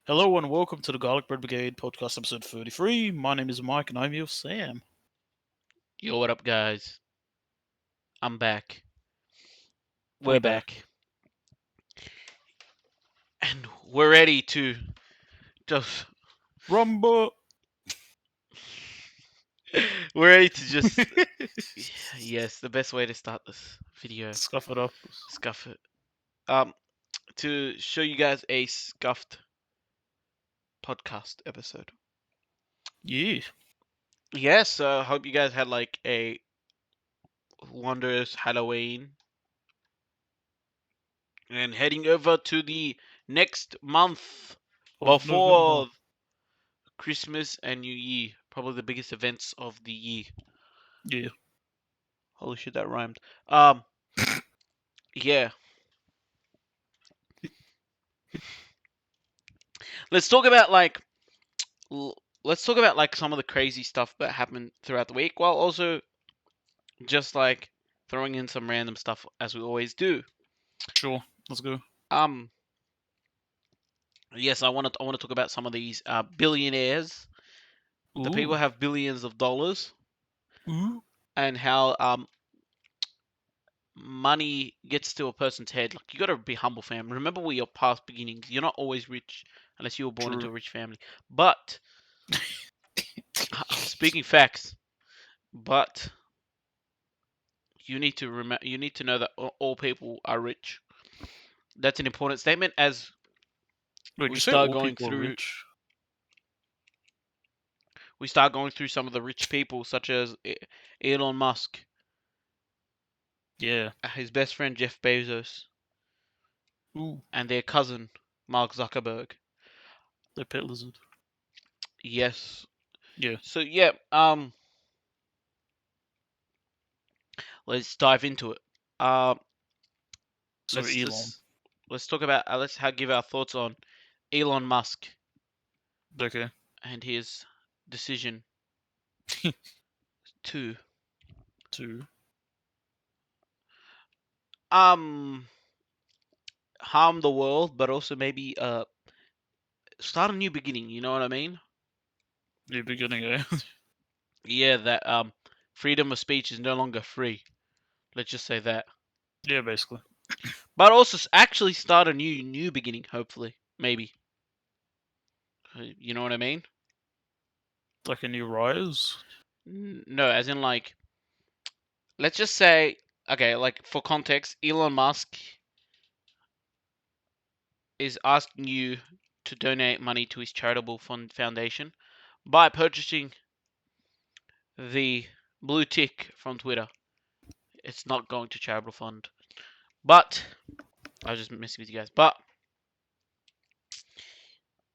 Hello and welcome to the Garlic Bread Brigade podcast episode 33. My name is Mike and I'm your Sam. Yo, what up, guys? I'm back. We We're back. back. And we're ready to just. Rumble! We're ready to just. Yes, the best way to start this video. Scuff it up. Scuff it. Um, to show you guys a scuffed podcast episode. Yeah. Yes, so hope you guys had like a wondrous Halloween. And heading over to the next month Of November. before Christmas and New Year. Probably the biggest events of the year. Yeah. Holy shit, that rhymed. Um, yeah. Let's talk about like let's talk about like some of the crazy stuff that happened throughout the week, while also just like throwing in some random stuff as we always do. Sure. Let's go. Um, yes, I want to talk about some of these billionaires, the people Ooh. who have billions of dollars, Ooh. and how money gets to a person's head. Like you got to be humble, fam. Remember where your past beginnings. You're not always rich unless you were born into True. a rich family. But I'm speaking facts. But you need to know that all people are rich. That's an important statement as Wait, did we you say start all going people are through rich? some of the rich people such as Elon Musk, Yeah. his best friend Jeff Bezos, Ooh. and their cousin Mark Zuckerberg. The pet lizard. Yes. Yeah. So yeah, let's dive into it. Um, So let's Elon. let's let's talk about give our thoughts on Elon Musk Okay. and his decision to Two. um harm the world, but also maybe start a new beginning. You know what I mean? New beginning, eh? Yeah, that freedom of speech is no longer free. Let's just say that. Yeah, basically. But also actually start a new beginning. Hopefully, maybe. You know what I mean? Like a new rise. No, as in like, let's just say, okay, like for context, Elon Musk is asking you to donate money to his charitable fund foundation by purchasing the blue tick from Twitter. It's not going to charitable fund. But I was just messing with you guys. But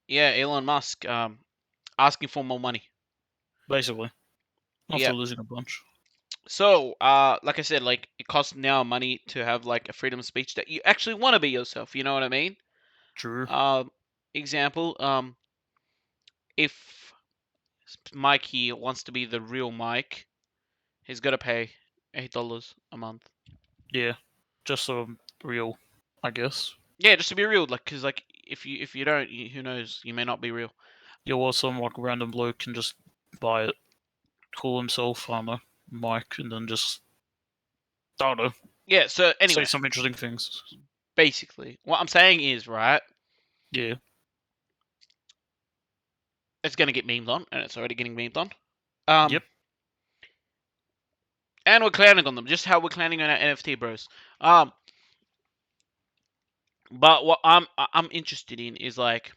yeah, Elon Musk asking for more money. Basically. After Yeah. losing a bunch. So like I said, like it costs now money to have like a freedom of speech that you actually want to be yourself. You know what I mean? True. Um, example, if Mike here wants to be the real Mike, he's got to pay $8 a month. Yeah. Just so real, I guess. Yeah, just to be real, like, cause like if you don't, who knows, you may not be real. Yeah, well, some like random bloke can just buy it, call himself, I don't know, Mike, and then just, I don't know, Yeah. So say anyway, some interesting things. basically, what I'm saying is right. Yeah, It's gonna get memed on, and it's already getting memed on. Um, yep, and we're clowning on them, just how we're clowning on our NFT bros. But what I'm interested in is like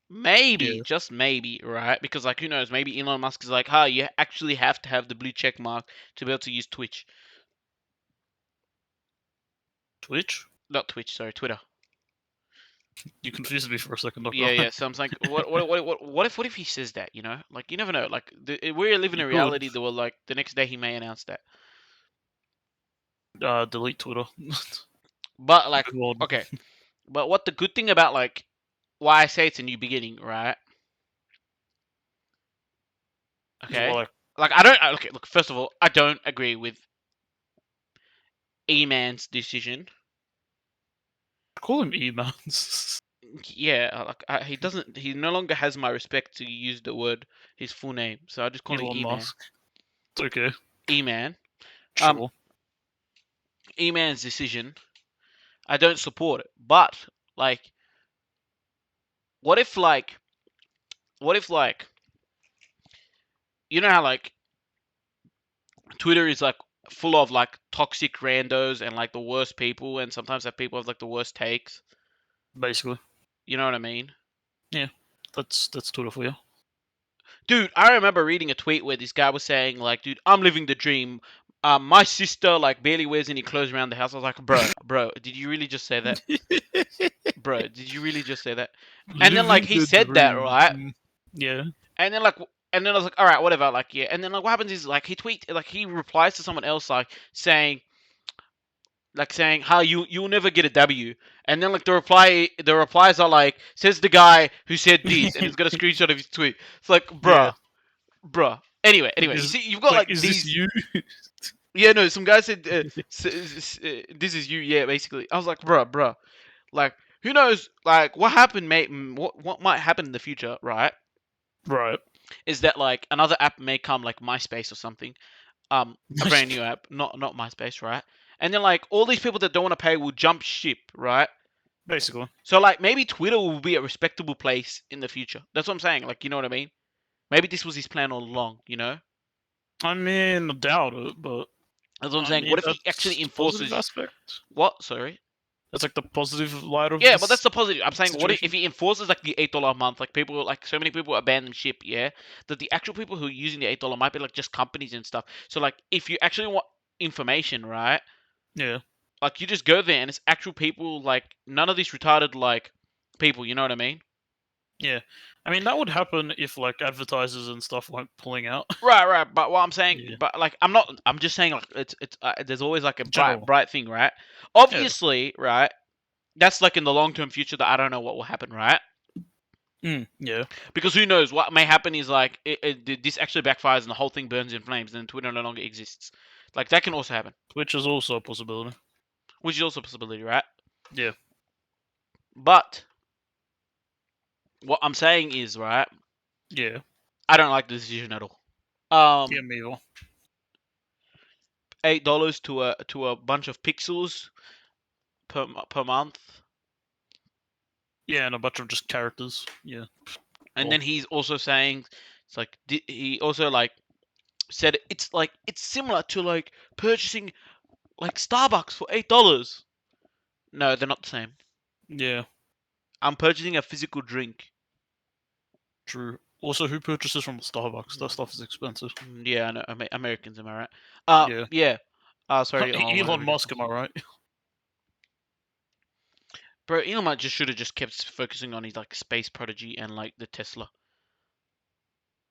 maybe, yeah. just maybe, right? Because like who knows? Maybe Elon Musk is like, "Huh, you actually have to have the blue check mark to be able to use Twitch, Twitch? not Twitch, sorry, Twitter." You confused me for a second, not Yeah, gonna lie. yeah. So I'm like, what if he says that? You know, like you never know. Like we're living You in a could reality that will like the next day he may announce that. delete Twitter. But like, Move on. okay. But what the good thing about like why I say it's a new beginning, right? Is what Okay. I Like I don't. Okay, look. First of all, I don't agree with E-Man's decision. call him E-Mans. Yeah, he doesn't. He no longer has my respect to use the word his full name, so I just call him Elon E-Man. Musk. It's okay. E-Man. Um, Sure. E-Man's decision, I don't support it. But like, what if like, what if like, you know how like Twitter is like full of like toxic randos and like the worst people, and sometimes have people have like the worst takes. Basically. You know what I mean? Yeah. That's Twitter for you. Dude, I remember reading a tweet where this guy was saying like, "Dude, I'm living the dream. My sister like barely wears any clothes around the house." I was like, bro, did you really just say that? Bro, did you really just say that? And then like Living he the said that, dream. right? Yeah. And then like and then I was like, all right, whatever, like yeah. And then like what happens is like he replies to someone else saying how you'll never get a W. And then like the replies are like, says the guy who said this, and he's got a screenshot of his tweet. It's like, Yeah. bruh. Anyway, Like you is see, you've got like like is this these. you? Yeah, no, some guy said, "This is you." Yeah, basically, I was like, bruh. Like, who knows? Like, what happened, mate? What might happen in the future, right? Right. Is that like another app may come, like MySpace or something, a brand new app, not MySpace, right? And then like all these people that don't want to pay will jump ship, right? Basically. So like maybe Twitter will be a respectable place in the future. That's what I'm saying. Like, you know what I mean? Maybe this was his plan all along. You know? I mean, I doubt it, but That's what I'm I saying. mean What if he that's actually the positive enforces aspect. what? Sorry. That's like the positive light of Yeah, but that's this the positive. I'm saying, what if situation. he enforces like the $8 a month? Like people, like so many people abandon ship. Yeah, that the actual people who are using the $8 might be like just companies and stuff. So like, if you actually want information, right? Yeah. Like you just go there and it's actual people. Like none of these retarded like people. You know what I mean? Yeah. I mean that would happen if like advertisers and stuff weren't pulling out. Right. But what I'm saying, Yeah. but like I'm not. I'm just saying like it's there's always like a General. bright thing, right? Yeah. Obviously, right? That's like in the long term future that I don't know what will happen, right? Yeah. Because who knows what may happen is like this actually backfires and the whole thing burns in flames, and then Twitter no longer exists. Like that can also happen, Which is also a possibility. which is also a possibility, right? Yeah. But what I'm saying is, right? Yeah. I don't like the decision at all. Yeah, me either. $8 to a bunch of pixels per month, Yeah, and a bunch of just characters. Yeah. and Cool. then he's also saying it's like he also like said it's similar to like purchasing like Starbucks for $8. No, they're not the same. Yeah. I'm purchasing a physical drink. True. Also, who purchases from Starbucks? That stuff is expensive. Yeah, I know. Americans, am I right? Yeah. Yeah. Sorry. Oh, Elon whatever. Musk, am I right? Bro, Elon Musk just should have just kept focusing on his like space prodigy and like the Tesla.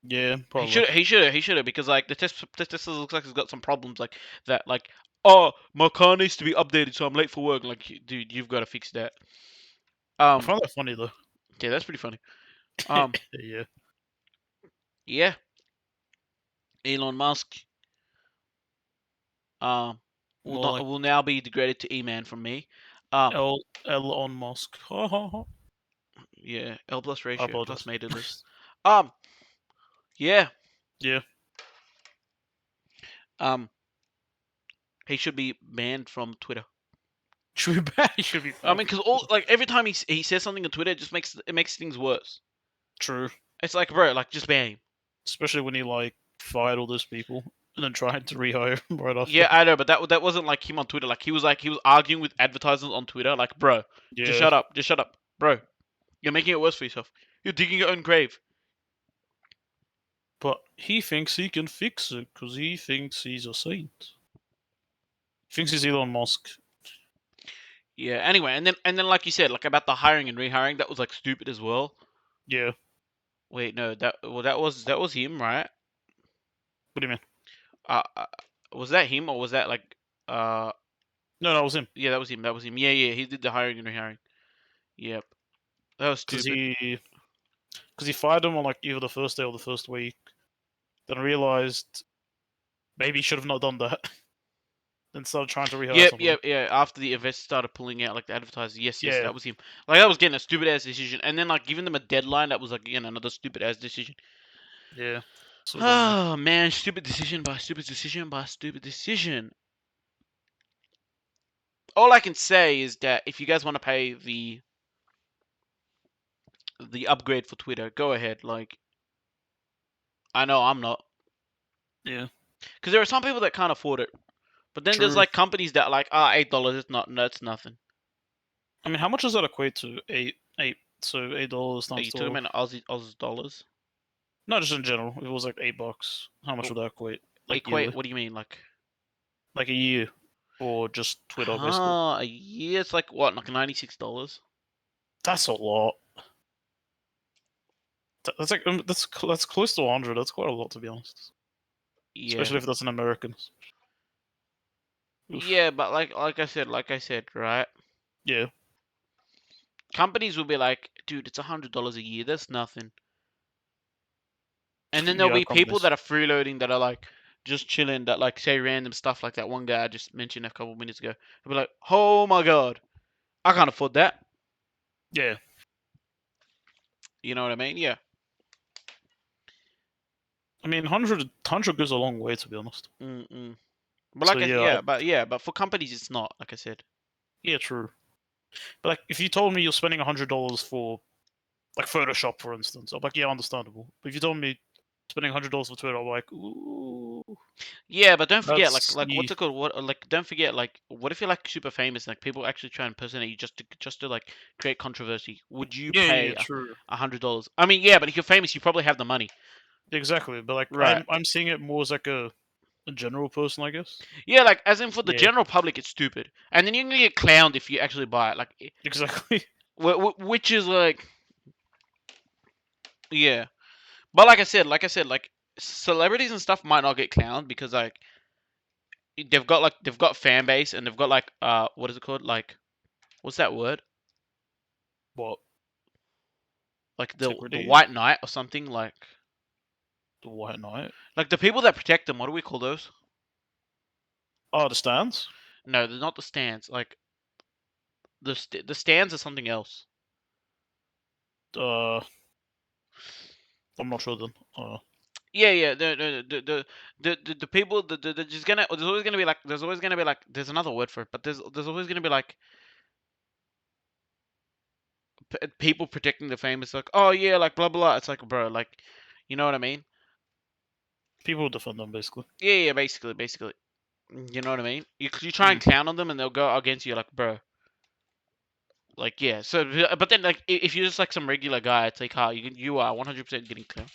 Yeah, He probably. should. He should have because like the Tesla looks like it's got some problems like that. Like, oh, my car needs to be updated, so I'm late for work. Like, dude, you've got to fix that. I Um, find that funny though. yeah, that's pretty funny. Um, Yeah. yeah, Elon Musk. Um, will More not like will now be degraded to E-Man from me. Um, Elon Musk. Ha ha ha. yeah, L plus I ratio plus apologize. made list. Um, yeah. Yeah. Um, he should be banned from Twitter. Should be bad. Should be I bad. mean, because all like every time he says something on Twitter, it just makes things worse. True. It's like, bro, like just ban him. Especially when he like fired all those people and then tried to rehire him right after. Yeah, I know, but that wasn't like him on Twitter. Like he was arguing with advertisers on Twitter. Like, bro, Yeah. just shut up, bro. You're making it worse for yourself. You're digging your own grave. But he thinks he can fix it because he thinks he's a saint. He thinks he's Elon Musk. Yeah. Anyway, and then like you said, like about the hiring and rehiring, that was like stupid as well. Yeah. Wait, no, that was him, right? What do you mean? Uh, was that him or was that like No, that was him. yeah, that was him. That was him. Yeah, he did the hiring and rehiring. Yep, that was Because stupid. he fired him on like either the first day or the first week. Then realized maybe he should have not done that. then started trying to rehire Yep, somebody. yep, yeah. After the investors started pulling out like the advertisers, yes, Yeah, that was him. Like that was getting a stupid ass decision, and then like giving them a deadline that was like another stupid ass decision. yeah. So dumb, yeah. Oh man, stupid decision by stupid decision by stupid decision. All I can say is that if you guys want to pay the upgrade for Twitter, go ahead. Like I know I'm not, Yeah, because there are some people that can't afford it. But then there's true. like companies that are like, $8 is not, that's nothing. I mean, how much does that equate to? Eight. So $8 Are times you talking 12. about Aussie dollars? Not just in general. If it was like $8, how much Oh, would that equate? Like equate? yearly, What do you mean, like? like a year, or just Twitter basically. A year? It's like what, like $96? That's a lot. That's like that's close to 100. That's quite a lot to be honest. Yeah, Especially if that's an American. Oof. yeah, but like I said, right? Yeah, Companies will be like, dude, it's $100 a year. That's nothing. And then there'll yeah, be people companies. that are freeloading that are like just chilling that like say random stuff like that one guy I just mentioned a couple minutes ago. They'll be like, oh my god, I can't afford that. Yeah, You know what I mean? Yeah. I mean, 100 goes a long way to be honest. Mm-mm. But So like I yeah, but for companies it's not, like I said. yeah, true. But like, if you told me you're spending $100 for like Photoshop, for instance, I'm like, yeah, understandable. But if you told me spending $100 for Twitter, I'm like, ooh, Yeah, but don't forget that's like what's it called? What like don't forget like what if you're like super famous and like people actually try and impersonate you just to like create controversy? Would you yeah, pay yeah, true, $100? I mean, yeah, but if you're famous, you probably have the money. exactly. But like, Right. I'm seeing it more as like a general person, I guess. Yeah, like as in for the Yeah, general public, it's stupid, and then you're gonna get clowned if you actually buy it. Like, exactly. which is like, yeah. But like celebrities and stuff might not get clowned because like they've got fan base and they've got like what is it called? Like what's that word? What, Like the integrity? White Knight or something The White Knight? like the people that protect them. What do we call those? Oh, the stands? No, they're not the stands. Like the stands are something else. Uh, I'm not sure then. Yeah, yeah. The people the just gonna there's always gonna be like there's another word for it, but there's always gonna be like people protecting the famous. Like, oh yeah, like blah blah. It's like, bro, like, you know what I mean? People defend them basically. Yeah, yeah. Basically. You know what I mean? You try and Mm, clown on them and they'll go against you, like, bro. Like, yeah. So, but then, like, if you're just like some regular guy, it's like, you are 100% getting clowned.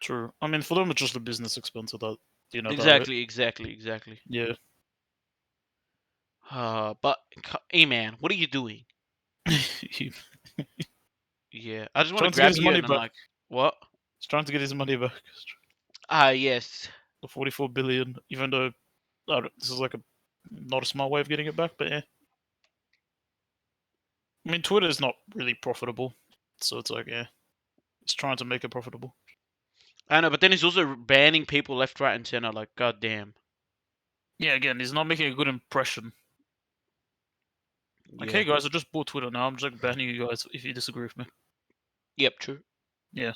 true. I mean, for them, it's just a business expense of that. You know that, right? Exactly. Yeah. But, hey man, what are you doing? He's Yeah, I just want to trying to get grab his you money and then back. like, what? He's trying to get his money back. Yes. The 44 billion, even though this is like a not a smart way of getting it back, but yeah. I mean, Twitter is not really profitable, so it's like, yeah, he's trying to make it profitable. I know, but then he's also banning people left, right, and center. Like, goddamn. Yeah, again, he's not making a good impression. Like, Yeah. hey guys, I just bought Twitter now. I'm just like banning you guys if you disagree with me. Yep. True. Yeah,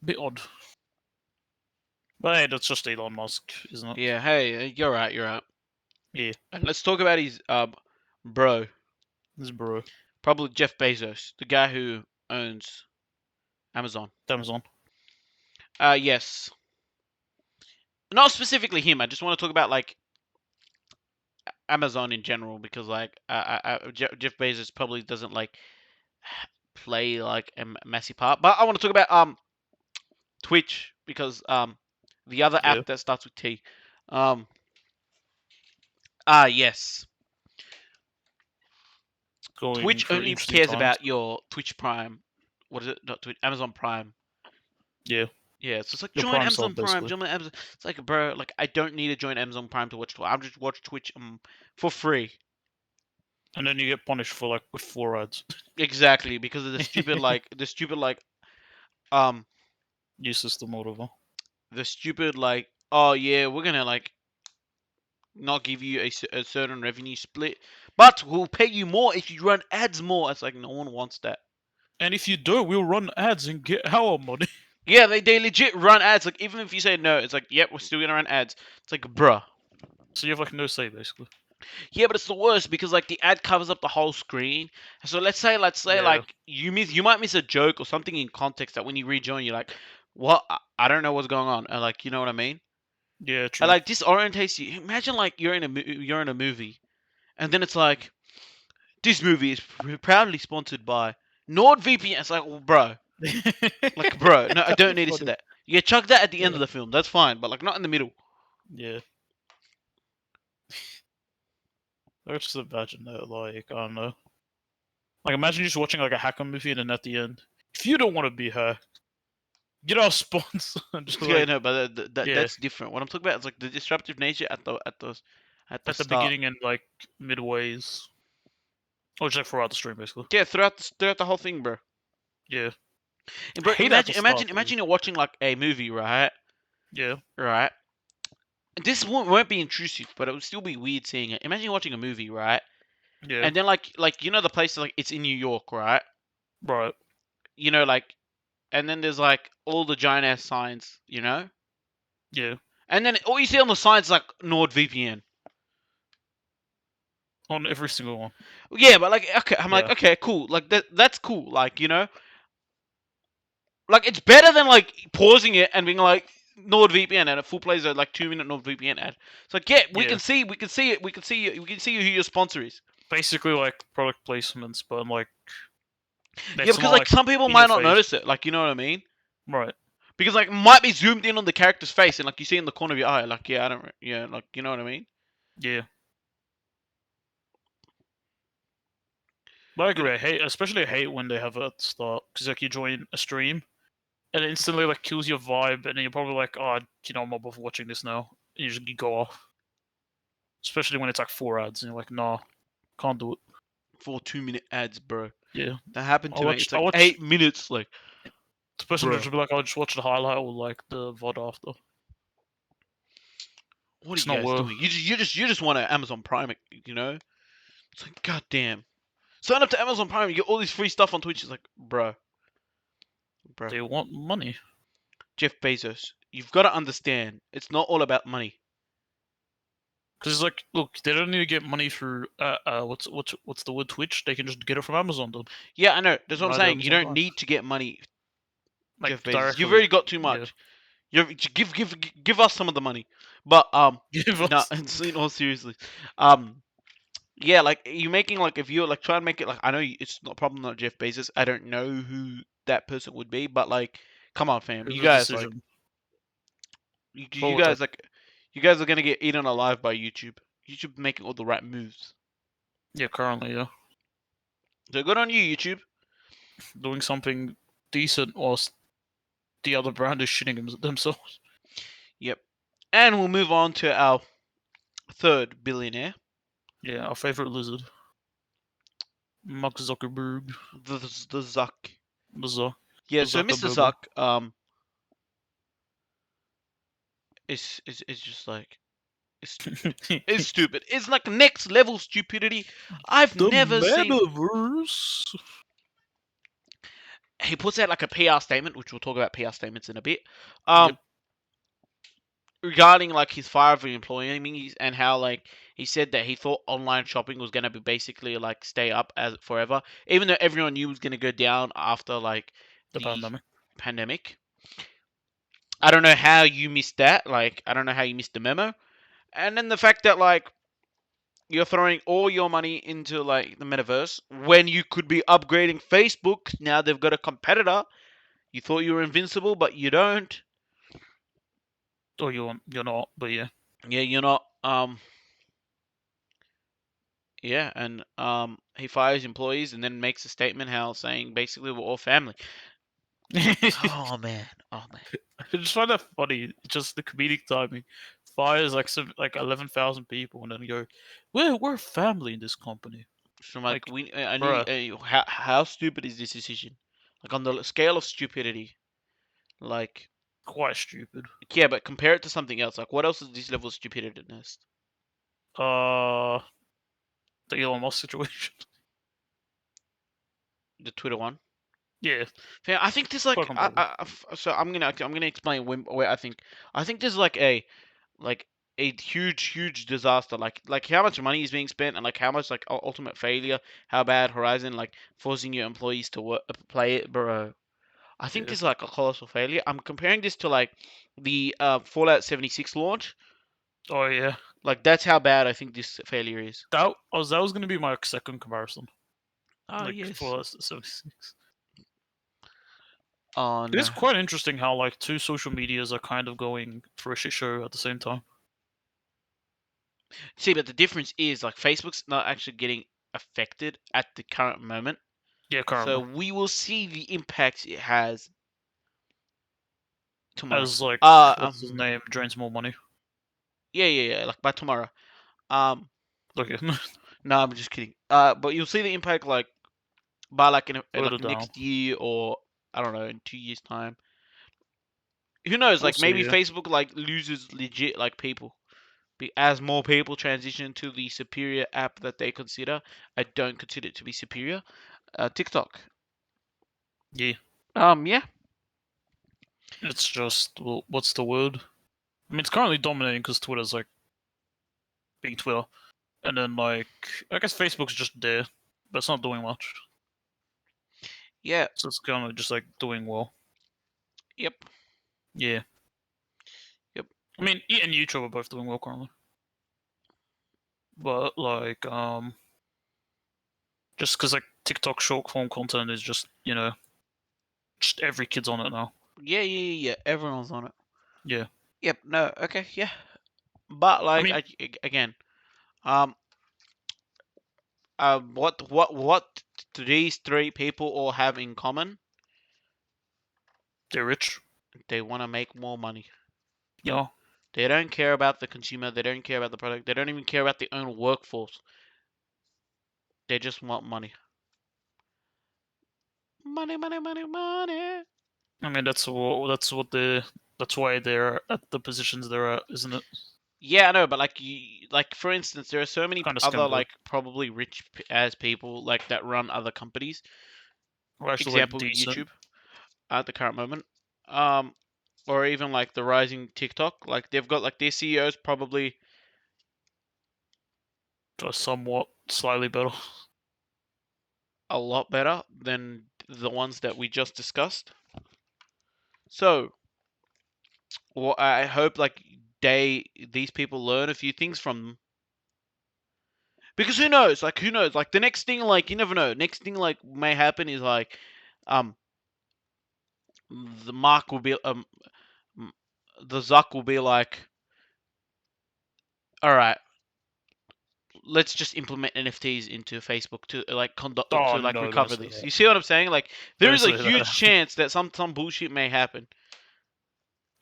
bit odd. But hey, that's just Elon Musk, isn't it? Yeah. Hey, you're right. You're right. Yeah, And let's talk about his bro. this bro, Probably Jeff Bezos, the guy who owns Amazon. Amazon. Yes. Not specifically him. I just want to talk about like Amazon in general because like Jeff Bezos probably doesn't like play like a massive part. But I want to talk about Twitch because the other Yeah, app that starts with T. Um yes. going Twitch through only interesting cares times. about your Twitch Prime. What is it? Not Twitch, Amazon Prime. Yeah, Yeah, so it's like your join Prime Amazon sub Prime, basically. join Amazon. It's like, bro, like I don't need to join Amazon Prime to watch Twitch. I'll just watch Twitch for free. And then you get punished for like with 4 ads. Exactly, because of um New system or whatever. the stupid like, oh yeah, we're gonna like not give you a certain revenue split, but we'll pay you more if you run ads more. It's like no one wants that. And if you don't, we'll run ads and get our money. Yeah, they legit run ads. Like even if you say no, it's like, yep, we're still gonna run ads. It's like, bruh. So you have like no say basically. Yeah, but it's the worst because like the ad covers up the whole screen. So let's say Yeah. like you might miss a joke or something in context that when you rejoin you're like, what? I don't know what's going on. And like, you know what I mean? Yeah, It true. like disorientates you. Imagine like you're in a movie, and then it's like this movie is proudly sponsored by NordVPN. It's like, well, bro, no, I That'd don't be need to see funny. that. You chuck that at the end Yeah. of the film. That's fine, but like not in the middle. Yeah. Let's just imagine that, like, I don't know. Like, imagine just watching like a hacker movie and then at the end, if you don't want to be hacked, get our sponsor. Just Yeah, like, no, but yeah, that's different. What I'm talking about is like the disruptive nature at the at the start. beginning and like midways, or just like throughout the stream, basically. Yeah, throughout the whole thing, bro. Yeah. And I bro, hate it at the imagine start, though. imagine you're watching like a movie, right? Yeah. Right. This won't be intrusive, but it would still be weird seeing it. Imagine you're watching a movie, right? Yeah. And then like you know the place like it's in New York, right? Right. You know like, and then there's like all the giant ass signs, you know? Yeah. And then all you see on the signs is like NordVPN. On every single one. Yeah, but like okay, I'm like Yeah. okay, cool. Like that's cool. Like you know, like it's better than like pausing it and being like NordVPN and a full plays a like 2 minute NordVPN ad. It's like yeah, we Yeah. can see it, we can see who your sponsor is. Basically, like product placements, but like, Yeah, it's because not like like some people in your might not face. notice it. Like you know what I mean? Right. Because like might be zoomed in on the character's face and like you see in the corner of your eye. Like yeah, I don't yeah, like you know what I mean? Yeah. But I You know, agree. Especially I hate when they have it at the start because like you join a stream and it instantly like kills your vibe, and then you're probably like, oh, you know, I'm not bothered watching this now. And you go off. Especially when it's like 4 ads, and you're like, nah, can't do it. for 2 minute ads, bro. Yeah, That happened I to me. watch. It's I like watch. 8 minutes. Like The person bro, just be like, I'll just watch the highlight or like the VOD after. what are It's you not guys worth. doing? You just want to Amazon Prime it, you know? It's like goddamn. Sign up to Amazon Prime. You get all this free stuff on Twitch. It's like, bro. They want money Jeff Bezos, you've got to understand. It's not all about money. because it's like, look, they don't need to get money through what's the word Twitch. They can just get it from Amazon, then. Yeah, I know. That's what I'm Right, saying. You Amazon don't Prime, need to get money, like Jeff Bezos. You've directly. already got too Yeah, much. Give us some of the money. But give no, us. in all seriously, um, yeah, like you making like if you're like trying to make it like I know it's not probably not Jeff Bezos. I don't know who that person would be, but like, come on, fam, It's you a guys like decision. you But with that, guys like you guys are gonna get eaten alive by YouTube. YouTube making all the right moves. yeah, currently, yeah, So good on you, YouTube. doing something decent whilst the other brand is shitting themselves. Yep. And we'll move on to our third billionaire, Yeah, our favorite lizard, Mark Zuckerberg. the Zuck. The Zuck. Yeah, The so Mr. Zuckerberg. Zuck is just like it's stupid. It's stupid. It's like next level stupidity. I've The never seen. metaverse. He puts out like a PR statement, which we'll talk about PR statements in a bit. Yep. Regarding like his fire of employees and how like he said that he thought online shopping was gonna be basically like stay up as forever, even though everyone knew it was gonna go down after like The the pandemic. pandemic. I don't know how you missed that. Like I don't know how you missed the memo. And then the fact that like you're throwing all your money into like the metaverse when you could be upgrading Facebook. Now they've got a competitor. You thought you were invincible, but you don't. Or you're not, but yeah. Yeah, you're not. Yeah, and he fires employees and then makes a statement how saying basically we're all family. Oh man, oh man. I just find that funny. Just the comedic timing. Fires like 11,000 people, and then you go, we're family in this company. So I'm like Like, I bruh, need. How stupid is this decision? Like on the scale of stupidity, like quite stupid. yeah, but compare it to something else. Like what else is this level of stupidity? Uh, the Elon Musk situation. The Twitter one. Yeah, Yeah, I think there's quite like comparable. so I'm gonna explain where I think there's like a huge disaster like how much money is being spent and like how much like ultimate failure, how bad Horizon like forcing your employees to play it, bro. I think Yeah. this is like a colossal failure. I'm comparing this to like the Fallout 76 launch. Oh yeah. Like that's how bad I think this failure is. That was gonna be my second comparison. Oh Like yes. for 76. Oh It is no. quite interesting how like two social medias are kind of going for a shit show at the same time. See, but the difference is like Facebook's not actually getting affected at the current moment. Yeah, So currently. we will see the impact it has tomorrow. As like Uh, what's his um, name drains more money. yeah, like by tomorrow. Um, Okay, no, I'm just kidding. But you'll see the impact like by like in further like down. next year or I don't know in 2 years time. Who knows? We'll Like see. maybe Yeah. Facebook like loses legit like people. As more people transition to the superior app that they consider, I don't consider it to be superior. TikTok. Yeah. Yeah. It's just well, what's the word? I mean, it's currently dominating because Twitter's like being Twitter, and then like I guess Facebook's just there, but it's not doing much. Yeah. So it's kind of just like doing well. Yep. Yeah. Yep. I mean, and YouTube are both doing well currently, but like just because like TikTok short form content is just just every kid's on it now. Yeah. Everyone's on it. Yeah. Yep. No. Okay. Yeah. But I like mean, again, um, what do these three people all have in common? they're rich. They want to make more money. Yeah. They don't care about the consumer. They don't care about the product. They don't even care about their own workforce. They just want money. Money. I mean, that's why they're at the positions they're at, isn't it? Yeah, I know, but like for instance, there are so It's many kind of other scandalous. like probably rich as people like that run other companies. We're actually like Example, decent. YouTube at the current moment. Um, or even like the rising TikTok. Like they've got like their CEOs probably Somewhat slightly better. a lot better than the ones that we just discussed. So, well, I hope like these people learn a few things from them. Because who knows? Like who knows? Like the next thing, like you never know. Next thing like may happen is like, um, the Mark will be the Zuck will be like, all right, let's just implement NFTs into Facebook to like conduct Oh to like no, don't recover say this. that. You see what I'm saying? Like there Don't is a say that. huge chance that some bullshit may happen.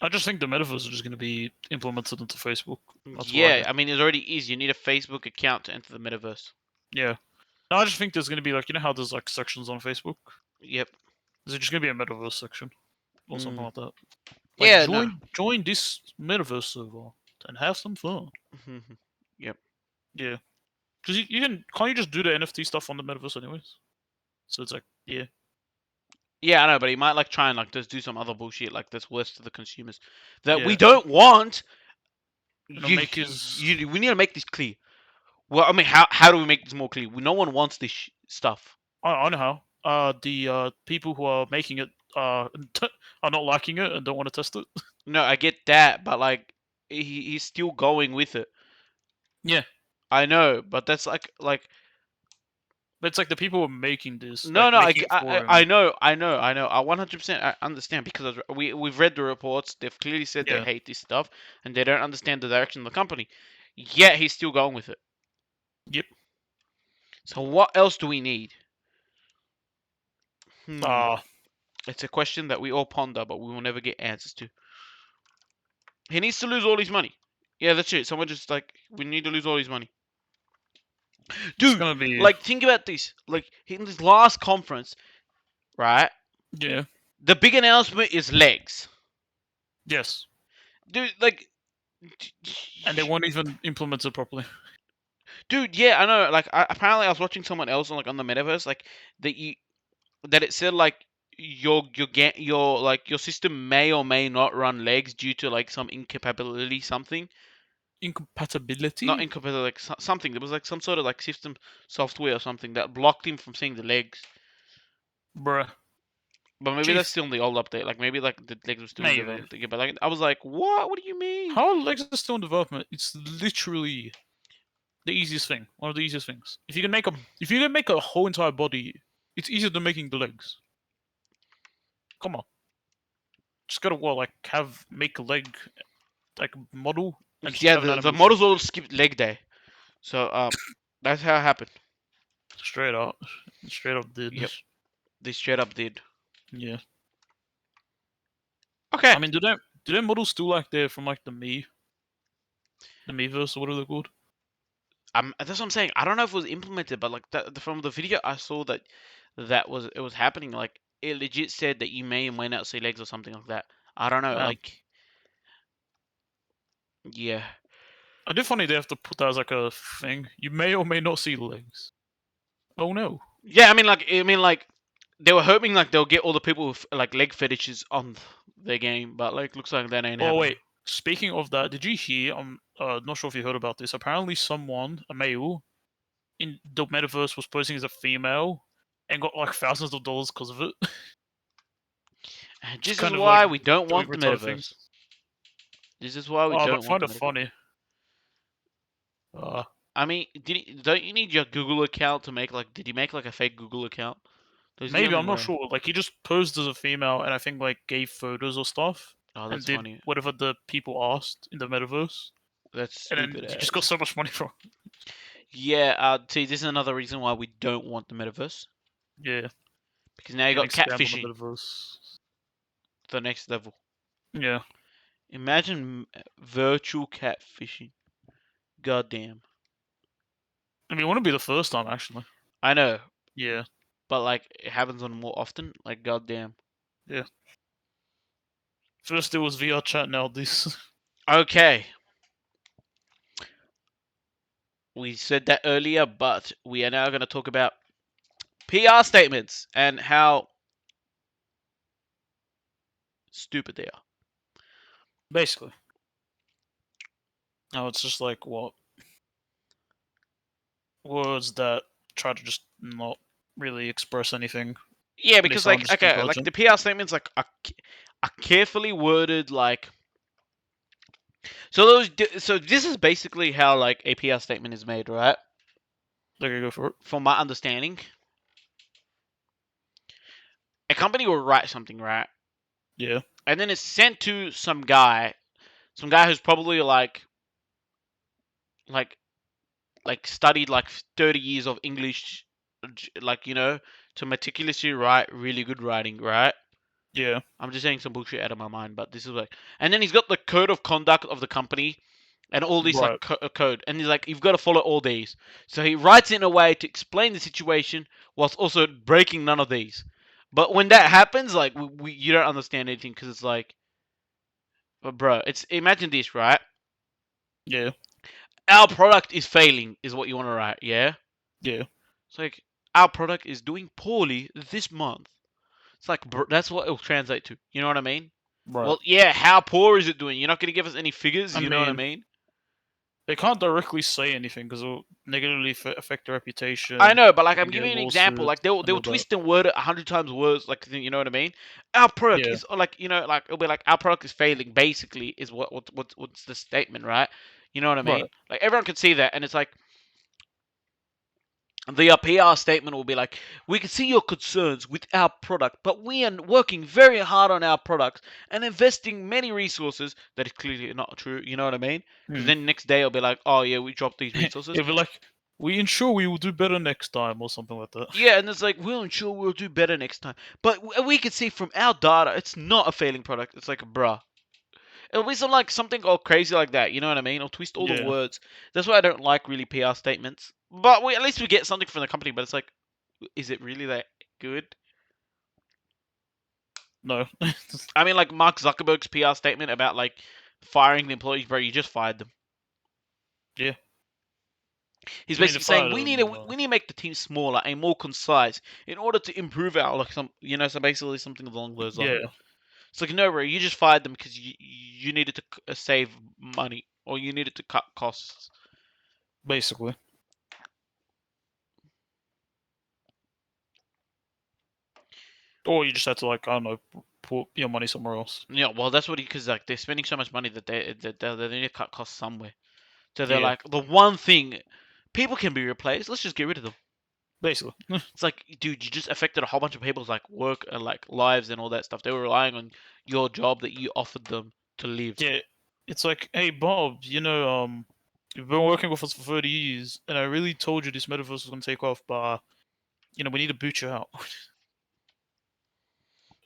I just think the metaverse is just going to be implemented into Facebook. That's what I Yeah, think. I mean, it already is. You need a Facebook account to enter the metaverse. Yeah. No, I just think there's going to be like how there's like sections on Facebook. Yep. There's just going to be a metaverse section or something Mm. like that. Like Yeah. No. join this metaverse server and have some fun. Yep. Yeah. Because can't you just do the NFT stuff on the metaverse anyways? So it's like Yeah, I know, but he might like try and like just do some other bullshit like that's worse to the consumers that we yeah, don't want. make his. We need to make this clear. Well, I mean, how do we make this more clear? No one wants this stuff. I know how. The people who are making it are not liking it and don't want to test it. No, I get that, but like he's still going with it. Yeah, I know, but that's but it's like the people who are making this, no, like no. making it for him. I know, I 100% understand because we've read the reports. They've clearly said they Yeah. hate this stuff and they don't understand the direction of the company. Yet he's still going with it. Yep. So what else do we need? Hmm. Ah, It's a question that we all ponder, but we will never get answers to. He needs to lose all his money. Yeah, that's it. Someone just like we need to lose all his money. it's Dude, gonna be. like think about this. Like in this last conference, right? Yeah. The big announcement is legs. Yes. Dude, like And they won't even implement it properly. Dude, yeah, I know. Like, apparently, I was watching someone else on the metaverse, like that it said like your system may or may not run legs due to like some incompatibility, something. Not Incompatibility? incompatibility, like something. There was like some sort of like system software or something that blocked him from seeing the legs. Bruh. But maybe that's Chief, still in the old update. Like maybe like the legs were still in maybe. development. But like I was like, what? What do you mean? How are legs are still in development? It's literally the easiest thing. One of the easiest things. If you can make a whole entire body, it's easier than making the legs. Come on. Just gotta make a leg like model and just Yeah, have an the animation. models all skipped leg day. So that's how it happened. Straight up. Straight up did. Yep, they straight up did. Yeah. Okay. I mean, do they models still like they're from like the Miiverse or whatever they're called? That's what I'm saying. I don't know if it was implemented, but like from the video I saw it was happening. Like it legit said that you may and may not see legs or something like that. I don't know. Like yeah, I do funny they have to put that as like a thing. You may or may not see legs. Oh no. yeah. I mean like they were hoping like they'll get all the people with like leg fetishes on their game, but like looks like that ain't Oh happening. wait. Speaking of that, did you hear? I'm not sure if you heard about this. Apparently, someone, a male, in the metaverse was posing as a female and got like thousands of dollars because of it. And Just this is kind of like why we don't doing want the retarded things. metaverse. This is why we Oh, but don't I want find the it metaverse. funny. Uh, I mean, don't you need your Google account to make like? Did you make like a fake Google account? That's the Maybe, only I'm not way. sure. Like he just posed as a female and I think like gave photos or stuff Oh, and that's did funny. whatever the people asked in the metaverse. That's And then stupid he just got ass. so much money from. Yeah, see, this is another reason why we don't want the metaverse. Yeah, Because now you getting got scammed on the catfishing, metaverse. the next level. Yeah, Imagine virtual catfishing. Goddamn. I mean, it wouldn't be the first time actually. I know, Yeah, but like it happens on more often. Like goddamn. yeah. First it was VR chat, now this. Okay, we said that earlier, but we are now going to talk about PR statements and how stupid they are. Basically. Now it's just like what words that try to just not really express anything. Yeah, They because sound like just okay, like intelligent. the PR statements like are carefully worded like. So this is basically how like a PR statement is made, right? They can go for it. From my understanding, a company will write something, right? Yeah, And then it's sent to some guy who's probably like studied like 30 years of English, like to meticulously write really good writing, right? yeah, I'm just saying some bullshit out of my mind, but this is like, and then he's got the code of conduct of the company and all these like right. code, and he's like, you've got to follow all these. So he writes it in a way to explain the situation whilst also breaking none of these. But when that happens, like you don't understand anything because it's like, bro, it's imagine this, right? Yeah, Our product is failing, is what you want to write, yeah? yeah, It's like our product is doing poorly this month. It's like that's what it'll translate to. You know what I mean? right. Well, yeah. How poor is it doing? You're not gonna give us any figures. I You know what I mean, mean? they can't directly say anything because it'll negatively affect their I reputation. know, but like They I'm can get giving you an example. Like lawsuits and they'll all that. twist and word it 100 times worse. Like you know what I mean? Our product Yeah, is like like it'll be like our product is failing. Basically, is what's the statement, right? You know what I right. mean? Like everyone can see that, and it's like the PR statement will be like, we can see your concerns with our product, but we are working very hard on our products and investing many resources. That is clearly not true. You know what I mean? Because Hmm. then next day it'll be like, oh yeah, we dropped these resources. It'll be like, we ensure we will do better next time or something like that. Yeah, and it's like, we'll ensure we'll do better next time. But we can see from our data, it's not a failing product. It's like, bruh. It'll be something all crazy like that. You know what I mean? It'll twist all the Yeah, words. That's why I don't like really PR statements. But at least we get something from the company. But it's like, is it really that good? no. I mean, like Mark Zuckerberg's PR statement about like firing the employees, bro. You just fired them. Yeah, He's So we need to basically saying fire we them. need to we need to make the team smaller and more concise in order to improve our like some so basically something along those lines. Yeah, It's like no, bro, you just fired them because you needed to save money or you needed to cut costs. basically. Or you just have to like I don't know, put your money somewhere else. Yeah, well, that's what because like they're spending so much money that they need to cut costs somewhere. So they're Yeah, like the one thing people can be replaced. Let's just get rid of them. basically. It's like, dude, you just affected a whole bunch of people's like work and like lives and all that stuff. They were relying on your job that you offered them to live. Yeah, it's like, hey Bob, you've been working with us for 30 years, and I really told you this metaverse was gonna take off, but we need to boot you out.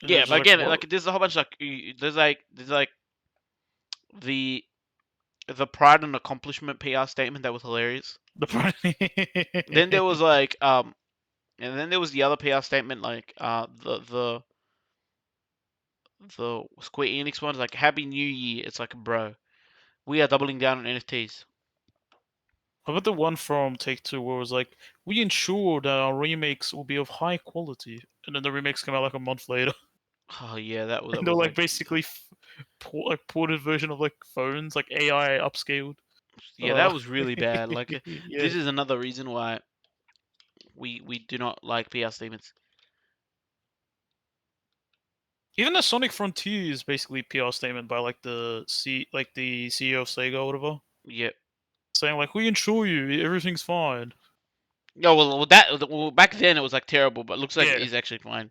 And they're Yeah, just but like, again, what? like there's a whole bunch like there's like the the pride and accomplishment PR statement that was hilarious. The part. Then there was like and then there was the other PR statement like the Square Enix one is like Happy New Year. It's like bro, we are doubling down on NFTs. How about the one from Take Two where it was like, we ensure that our remakes will be of high quality, and then the remakes come out like a month later, Oh yeah, that and they're was like like basically like ported version of like phones, like AI upscaled. yeah, Uh, that was really bad. Like yeah. this is another reason why we do not like PR statements. Even the Sonic Frontier is basically PR statement by like the CEO of Sega or whatever, Yeah. saying like, we ensure you everything's fine. No, well back then it was like terrible, but looks like it Yeah, is actually fine.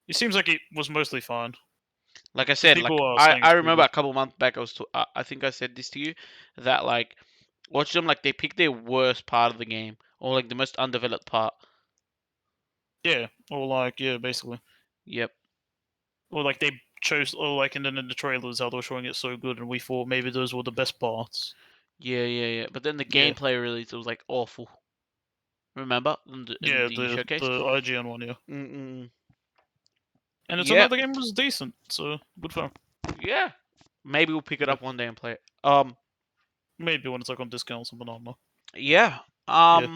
it seems like it was mostly fine Like I because said, people like are I saying I it's pretty remember good. a couple months back I think I said this to you that like watch them like they pick their worst part of the game or like the most undeveloped part. Yeah, or like yeah, basically. Yep. Or like they chose, or like, and then in the trailers how they were showing it so good, and we thought maybe those were the best parts. Yeah. But then the Yeah, gameplay release it was like awful. Remember in yeah, the the showcase? IGN one, yeah. Mm-mm. And it turned out Yep. the game was decent, so good for 'em. Yeah. Maybe we'll pick it Yeah, up one day and play it. maybe when it's like on discount or something. I don't know. Yeah. Yeah,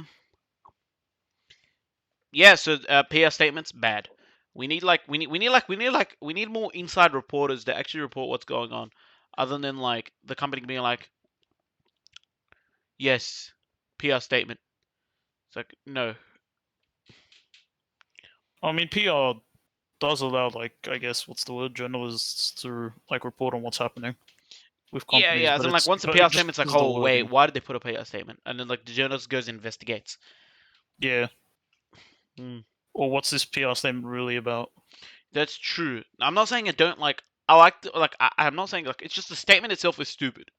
Yeah, so PR statements bad. We need more inside reporters that actually report what's going on, other than like the company being like, yes, PR statement. It's like no, I mean PR does allow like I guess what's the word journalists to like report on what's happening with companies, yeah. As but in like it's once the but it PR just statement's like, because of the oh wait, wording. why did they put a PR statement? And then like the journalist goes and investigates. Yeah, Hmm. or what's this PR statement really about? That's true. I'm not saying I don't like. I like like I'm not saying like it's just the statement itself is stupid.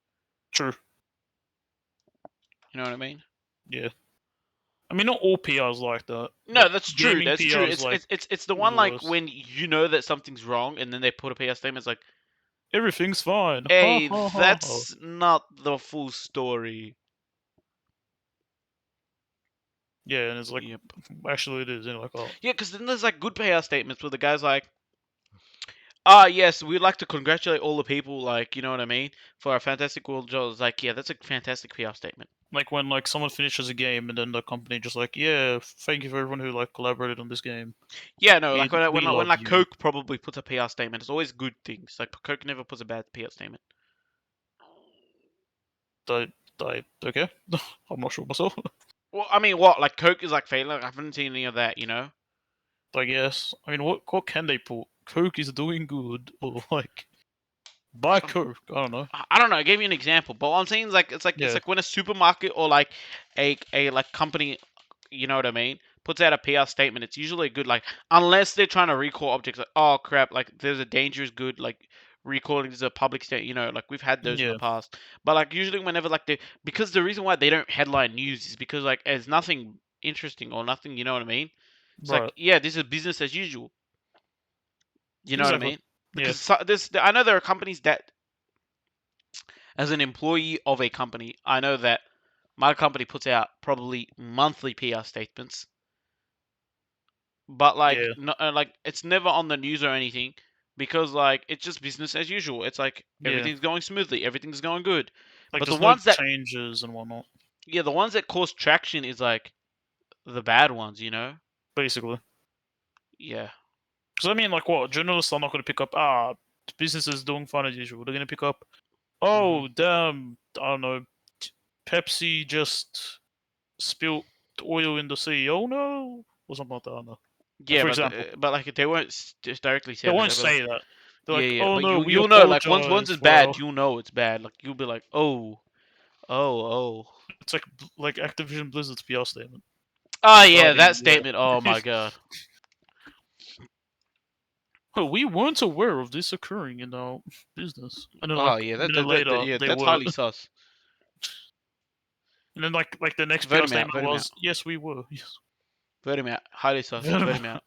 True. You know what I mean? Yeah. I mean, not all PRs like that, No, but that's true. gaming That's true. PRs It's like it's it's it's the one like worse. when you know that something's wrong and then they put a PR statement. It's like, Everything's fine. Ha hey, ha ha ha. that's not the full story. Yeah, and it's like, Yep. actually, it is. And you're like, oh, Yeah, because then there's like good PR statements where the guy's like, ah, yes, we'd like to congratulate all the people, like, you know what I mean, for our fantastic world job. It's like, yeah, that's a fantastic PR statement. like when like someone finishes a game and then the company just like, yeah, thank you for everyone who like collaborated on this game. Yeah, no, like We when we when love like you. Coke probably puts a PR statement, it's always good things. Like Coke never puts a bad PR statement. I okay. I'm not sure myself. Well, I mean, what like Coke is like failing. Like, I haven't seen any of that, you know. I guess. I mean, what can they put? Coke is doing good, or like buy Coke. I don't know. I don't know. I gave you an example, but what I'm saying is like it's Yeah, like when a supermarket or like a like company, you know what I mean, puts out a PR statement. It's usually good, like unless they're trying to recall objects. Like oh crap, like there's a dangerous good, like recalling is a public state. You know, like we've had those in the yeah, past. But like usually whenever like they because the reason why they don't headline news is because like there's nothing interesting or nothing. You know what I mean? It's like right. yeah, this is business as usual. You know what I Exactly. mean? Yeah, Because this I know there are companies that as an employee of a company, I know that my company puts out probably monthly PR statements, but like yeah, no, like it's never on the news or anything because like it's just business as usual. It's like yeah. everything's going smoothly, everything's going good. Like But the there's no ones that changes and whatnot. Yeah, the ones that cause traction is like the bad ones, basically. Yeah. Because I mean, like, what journalists are not going to pick up? Businesses doing fine as usual. They're going to pick up. hmm Oh, damn! I don't know. Pepsi just spilled oil in the sea. Oh no, or something like that. I don't know. Like, Yeah, for but example, like they won't just directly they say that. won't They'll be like, say that. They're yeah, like, yeah. "Oh But no, we you'll know, like once apologize it's for our." bad, you'll know it's bad. Like you'll be like, oh, oh. It's like Activision Blizzard's PR statement. Oh yeah, Sorry, that yeah. statement. Oh my god. Oh, we weren't aware of this occurring in our business. And then, Oh like, yeah, a minute later, yeah, they that's were. highly sus. And then, like the next Vote PR him out. statement Vote him out. was, "Yes, we were." Yes. Vote him out. Highly sus. Vote him out.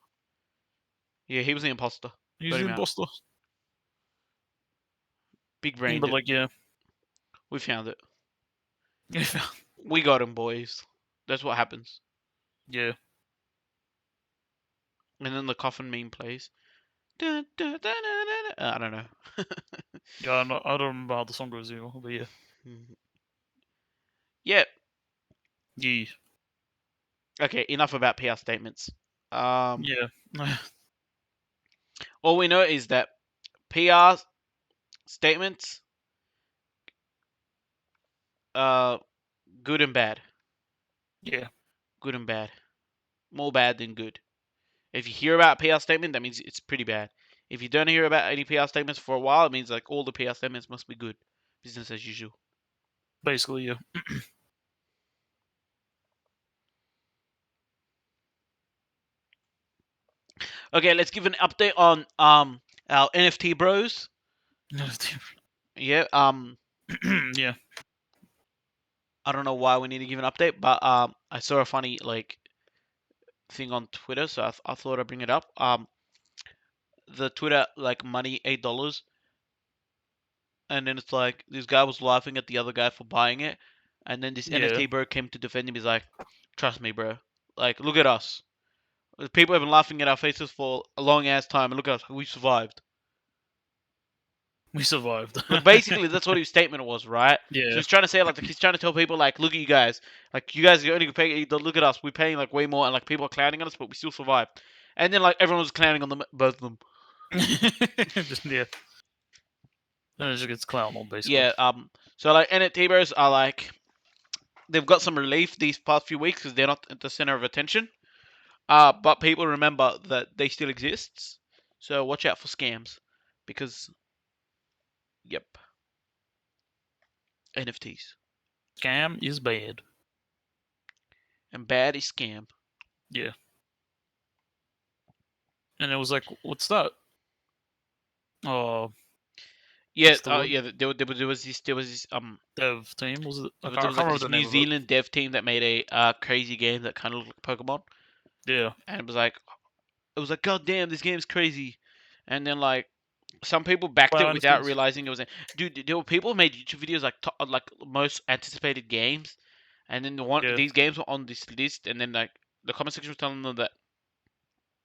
Yeah, he was the imposter. He's Vote the him out. imposter. Big brained But it. like, yeah. We found it. We got him, boys. That's what happens. Yeah. And then the coffin meme plays. I don't know. Yeah, I don't remember how the song goes anymore, but yeah. Yeah. Yeah. Okay. Enough about PR statements. Yeah. All we know is that PR statements, good and bad. Yeah. Good and bad. More bad than good. If you hear about a PR statement, that means it's pretty bad. If you don't hear about any PR statements for a while, it means like all the PR statements must be good. Business as usual. Basically, yeah. Okay, let's give an update on our NFT bros. Yeah, Yeah. I don't know why we need to give an update, but I saw a funny like thing on Twitter, so I thought I'd bring it up. The Twitter like money $8, and then it's like this guy was laughing at the other guy for buying it, and then this Yeah. NFT bro came to defend him. He's like, "Trust me, bro. Like, look at us. People have been laughing at our faces for a long ass time, and look at us. We survived." We survived. Like basically, that's what his statement was, right? So Yeah. he's trying to say like he's trying to tell people like, look at you guys are only paying. Look at us, we're paying like way more, and like people are clowning on us, but we still survived. And then like everyone was clowning on them, both of them. Just, yeah. Then it just gets clown on, basically. Yeah. So like NFT bros are like they've got some relief these past few weeks because they're not at the center of attention. But people remember that they still exist. So watch out for scams, because yep, NFTs Scam is bad. and bad is scam. Yeah. And it was like, what's that? Oh, Yeah, what's the word? yeah. There was this Dev team, was it? I there can't was like remember this the New name of it. Zealand dev team that made a crazy game that kind of looked like Pokemon, Yeah. and it was like, God damn, this game's crazy, and then like some people backed it Clown without NFTs. realizing it was. Dude, there were people who made YouTube videos like most anticipated games, and then Yeah. these games were on this list, and then like the comment section was telling them that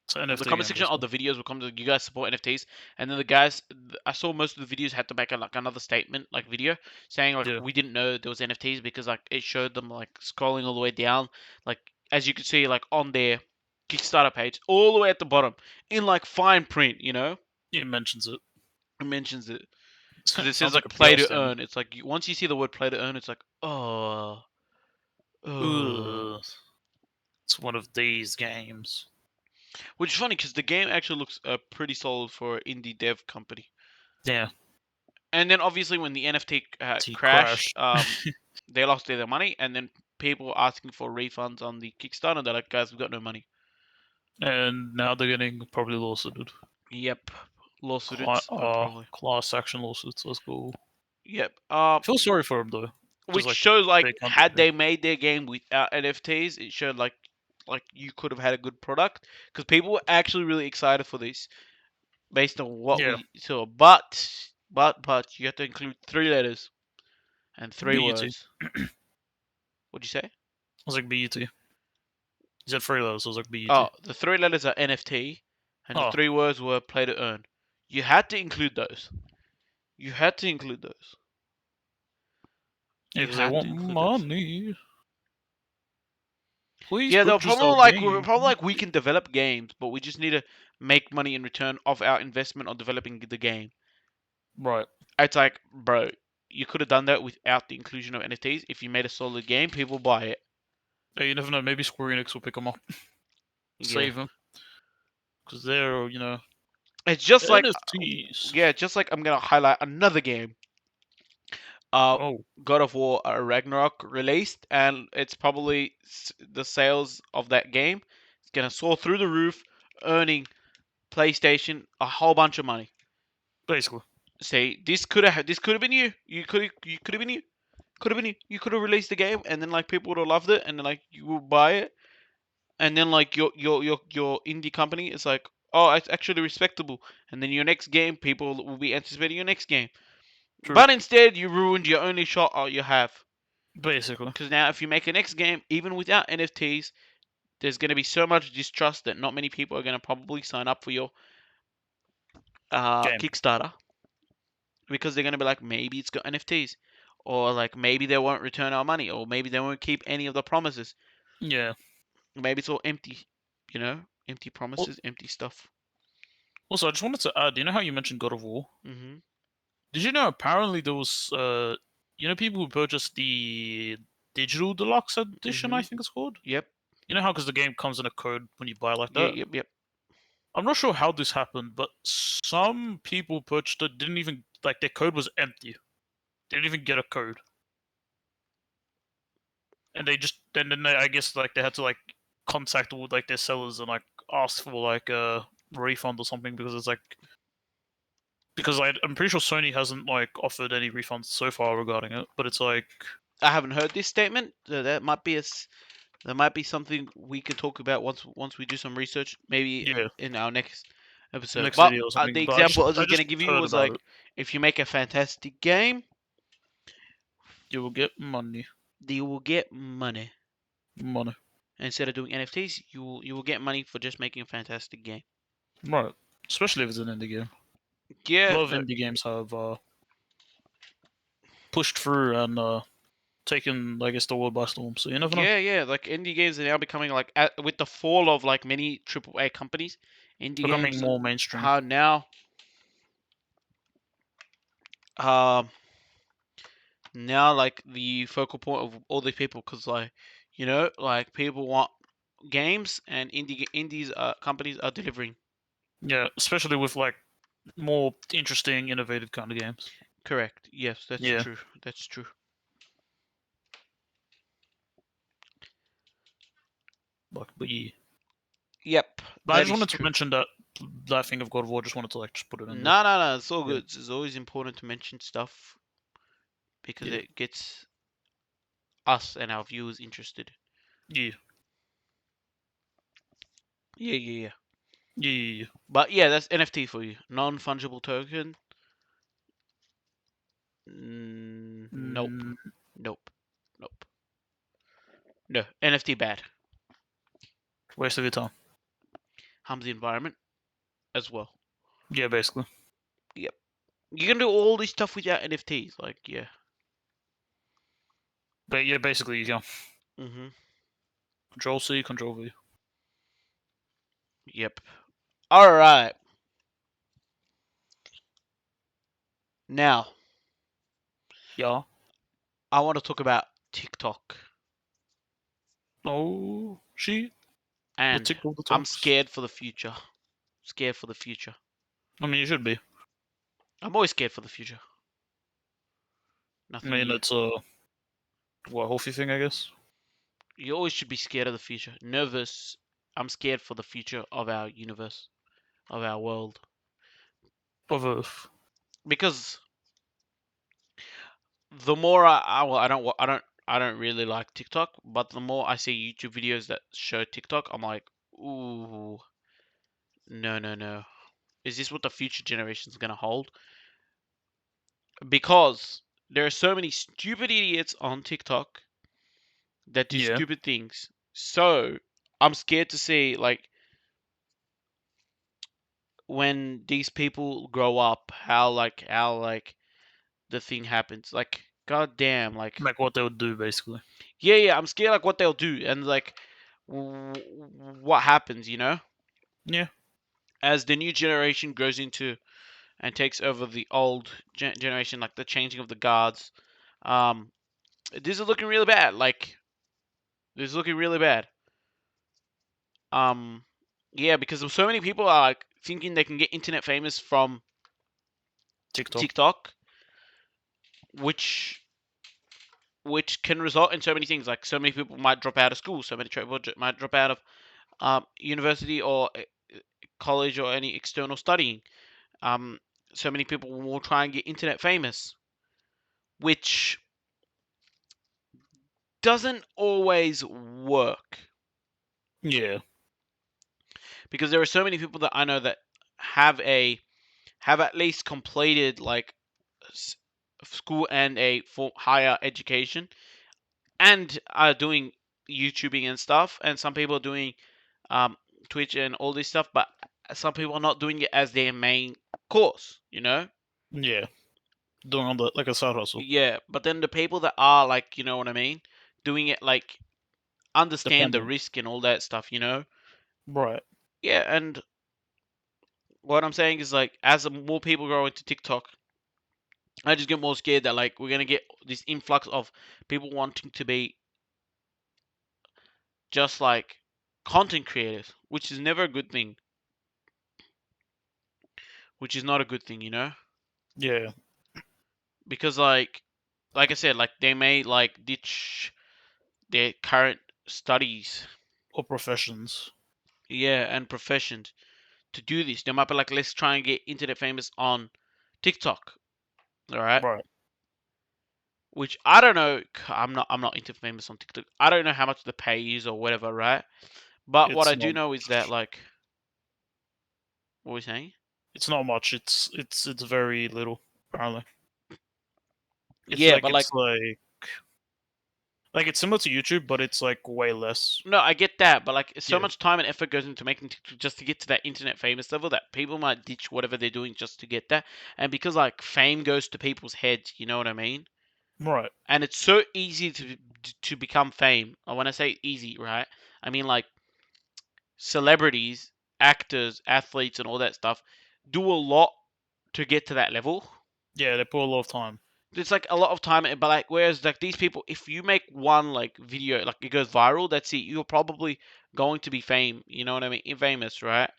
It's an the NFT comment game, section of basically. the videos will come to you guys support NFTs, and then the guys I saw most of the videos had to make like another statement like video saying like Yeah. we didn't know there was NFTs because like it showed them like scrolling all the way down, like as you can see like on their Kickstarter page all the way at the bottom in like fine print, It mentions it. it mentions it because it says Sounds like like a play PR to statement. earn. It's like once you see the word play to earn, it's like oh. Ugh. It's one of these games. Which is funny because the game actually looks pretty solid for an indie dev company. Yeah. And then obviously when the NFT T crashed, crashed. they lost their money, and then people were asking for refunds on the Kickstarter. They're like, guys, we've got no money. And now they're getting probably lawsuited. Yep, lawsuits probably. Class action lawsuits. Let's go. Yep. I feel sorry for them though. Just Which like shows like big content had creators. they made their game without NFTs, it showed like you could have had a good product because people were actually really excited for this based on what Yeah. we saw. But you have to include 3 letters and 3 BET. words. What'd you say? I was like BET. You said three letters, so I was like BET. Oh, the 3 letters are NFT, and the Oh, 3 words were play to earn. You had to include those. You had to include those. yeah, You because they had want to include those. money. Please Yeah, they're purchase our we're game. probably like we can develop games, but we just need to make money in return of our investment on developing the game. Right. It's like, bro, you could have done that without the inclusion of NFTs. If you made a solid game, people buy it. Hey, you never know. Maybe Square Enix will pick them up, Yeah, save them, because they're it's just like, NFTs. yeah, just like I'm gonna highlight another game. Uh, Oh, God of War Ragnarok released, and it's probably the sales of that game is gonna soar through the roof, earning PlayStation a whole bunch of money. basically. Say this could have been you. You could have been you. Could have been you. You could have released the game, and then like people would have loved it, and then like you would buy it, and then like your indie company is like, oh, it's actually respectable, and then your next game, people will be anticipating your next game. True. But instead, you ruined your only shot you have. Basically. Because now, if you make a next game, even without NFTs, there's going to be so much distrust that not many people are going to probably sign up for your Game. Kickstarter because they're going to be like, maybe it's got NFTs, or like maybe they won't return our money, or maybe they won't keep any of the promises. Yeah. Maybe it's all empty, empty Well, promises, empty stuff. also, I just wanted to add. You know how you mentioned God of War? Hmm. Did you know apparently there was people who purchased the digital deluxe edition? I Hmm. think it's called. Yep. You know how because the game comes in a code when you buy it like Yeah. that. Yep. Yep. I'm not sure how this happened, but some people purchased it didn't even like their code was empty. They didn't even get a code, and they just then they, I guess like they had to like contact all like their sellers and like ask for like a refund or something because it's like because I'm pretty sure Sony hasn't like offered any refunds so far regarding it, but it's like I haven't heard this statement. That might be that might be something we could talk about once we do some research, maybe yeah, in our next episode. next But video or something. the But example I was I just just gonna give you heard was about like, it. if you make a fantastic game, You will get money, you will get money. money. Instead of doing NFTs, you will get money for just making a fantastic game. Right, especially if it's an indie game. A Yeah, lot of indie games have pushed through and taken, I guess, the world by storm. So you never know. yeah. Like indie games are now becoming like with the fall of like many AAA companies, indie Becoming games more mainstream. are now um like the focal point of all these people because like like people want games and indies companies are delivering. Yeah, especially with like more interesting, innovative kind of games. Correct. Yes, that's Yeah, true. That's true. like but yeah. Yep, But I that just is wanted to true. mention that thing of God of War. Just wanted to like just put it in there. No. It's all Yeah, good. It's always important to mention stuff because yeah, it gets us and our viewers interested. yeah, Yeah. yeah. But yeah, that's NFT for you. Non-fungible token. Nope. Mm, Nope. Nope. No. NFT bad. waste of your time. Harms the environment as well. Yeah, basically. Yep. You can do all this stuff without NFTs. Like, yeah. But yeah, basically you can Mhm. Control C, Control V. Yep. All right. Now, Yeah. I want to talk about TikTok, Oh, she the and tick of the I'm talks. scared for the future. Scared for the future. I mean, you should be. I'm always scared for the future. I Nothing mean, new. it's a healthy thing, I guess. You always should be scared of the future. Nervous. I'm scared for the future of our universe, of our world, Of Earth. because the more well, I don't really like TikTok, but the more I see YouTube videos that show TikTok, I'm like, ooh, no. Is this what the future generation's gonna hold? Because there are so many stupid idiots on TikTok that do Yeah, stupid things. So I'm scared to see like when these people grow up, how the thing happens. God damn, like like what they would do, basically. yeah, I'm scared like what they'll do, and like what happens, you know, Yeah. as the new generation grows into and takes over the old generation, like the changing of the guards. Um, this is looking really bad. Like this is looking really bad. Um, yeah, because so many people are like thinking they can get internet famous from TikTok. TikTok, which can result in so many things. Like so many people might drop out of school, so many people might drop out of university or college or any external studying. Um, so many people will try and get internet famous, which doesn't always work Yeah. because there are so many people that I know that have a have at least completed like school and a full higher education and are doing YouTubing and stuff, and some people are doing um, Twitch and all this stuff, but some people are not doing it as their main course, you know? Yeah. Doing on the like a side hustle. Yeah, but then the people that are like, you know what I mean, doing it like understand the Dependent. risk and all that stuff, you know? Right. Yeah, and what I'm saying is like as more people grow into TikTok, I just get more scared that like we're gonna get this influx of people wanting to be just like content creators, which is never a good thing, which is not a good thing, you know? Yeah. Because like I said, like they may like ditch their current studies, Or professions. yeah, and professions to do this. They might be like, let's try and get internet famous on TikTok, all right? Right. Which I don't know. I'm not internet famous on TikTok. I don't know how much the pay is or whatever, right? But what It's I not do know is that like, what were we saying? it's not much. It's very little, apparently. It's Yeah, like but like, it's similar to YouTube, but it's like way less. no, I get that, but like, so Yeah. much time and effort goes into making TikTok just to get to that internet famous level that people might ditch whatever they're doing just to get that. And because like fame goes to people's heads, you know what I mean? Right. And it's so easy to become fame. And when I say easy, right, I mean like celebrities, actors, athletes, and all that stuff do a lot to get to that level. Yeah, they put a lot of time. It's like a lot of time, but like whereas like these people, if you make one like video, like it goes viral, that's it. You're probably going to be you know what I mean? Famous, right?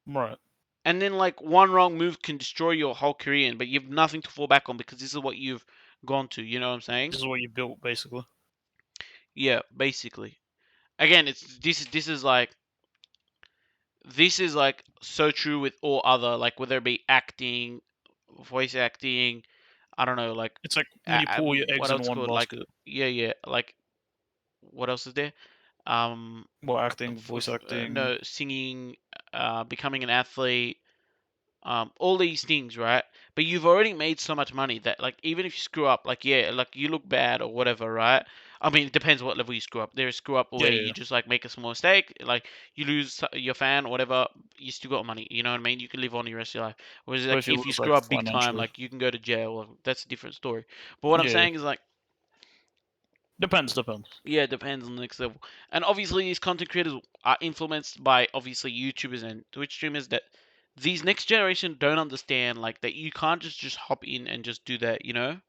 Right. And then like one wrong move can destroy your whole career, but you have nothing to fall back on because this is what you've gone to. You know what I'm saying? This is what you built, basically. Yeah, basically. Again, it's this is like so true with all other like whether it be acting, voice acting, I don't know, like It's like when you pull your what eggs in else one called like basket. yeah, like what else is there? Um, Well, acting, voice acting. no, singing, becoming an athlete, all these things, right? But you've already made so much money that like even if you screw up, like yeah, like you look bad or whatever, right? I mean, it depends what level you screw up. There's screw up Yeah, where yeah. you just like make a small mistake, like you lose your fan or whatever, you still got money. You know what I mean? You can live on your rest of your life. Whereas But like if you if you lose screw like up big time, financially, like you can go to jail. Or, that's a different story. But what I'm yeah, saying is like depends. yeah, it depends on the next level. And obviously, these content creators are influenced by obviously YouTubers and Twitch streamers that these next generation don't understand. Like that, you can't just hop in and just do that. You know,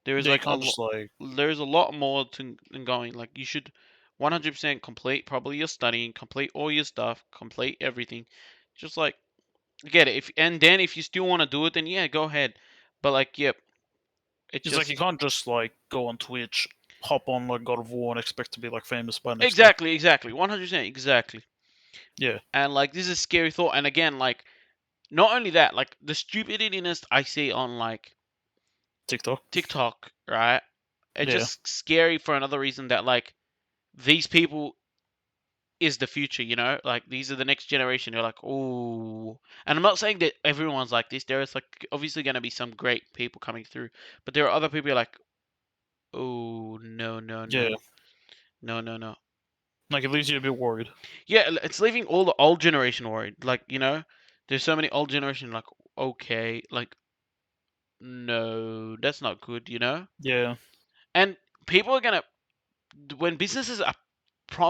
there is Yeah, you like a can't lot. just like There's a lot more to than going. Like you should 100% complete probably your studying, complete all your stuff, complete everything. Just like get it. If and then if you still want to do it, then yeah, go ahead. But like, yep, it's it's like you just can't just like go on Twitch, hop on like God of War and expect to be like famous by next day. exactly, 100% exactly. Yeah, And like this is a scary thought. And again, like not only that, like the stupidiness I see on like TikTok. TikTok, right? It's Yeah, just scary for another reason that like these people is the future, you know? Like these are the next generation. You're like, oh, and I'm not saying that everyone's like this. There is like obviously going to be some great people coming through, but there are other people like, oh no, no, yeah. no, no, no, no. Like it leaves you a bit worried. Yeah, it's leaving all the old generation worried. Like you know, there's so many old generation like, okay, like no, that's not good, you know? Yeah, And people are gonna when businesses are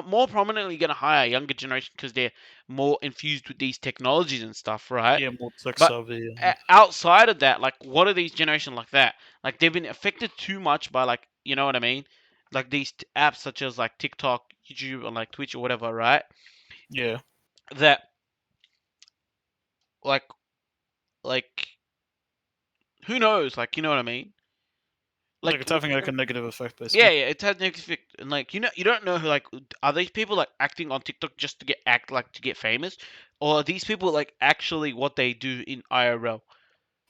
more prominently going to hire a younger generation because they're more infused with these technologies and stuff, right? Yeah, more tech But savvy. outside of that, like, what are these generations like that? Like, they've been affected too much by, like, you know what I mean? Like these apps such as like TikTok, YouTube, and like Twitch or whatever, right? Yeah, That like like who knows? Like, you know what I mean? like Like, it's having like a negative effect yeah, basically. yeah, it's had negative effect, and like, you don't know who, like, are these people like acting on TikTok just to to get famous, or are these people like actually what they do in IRL?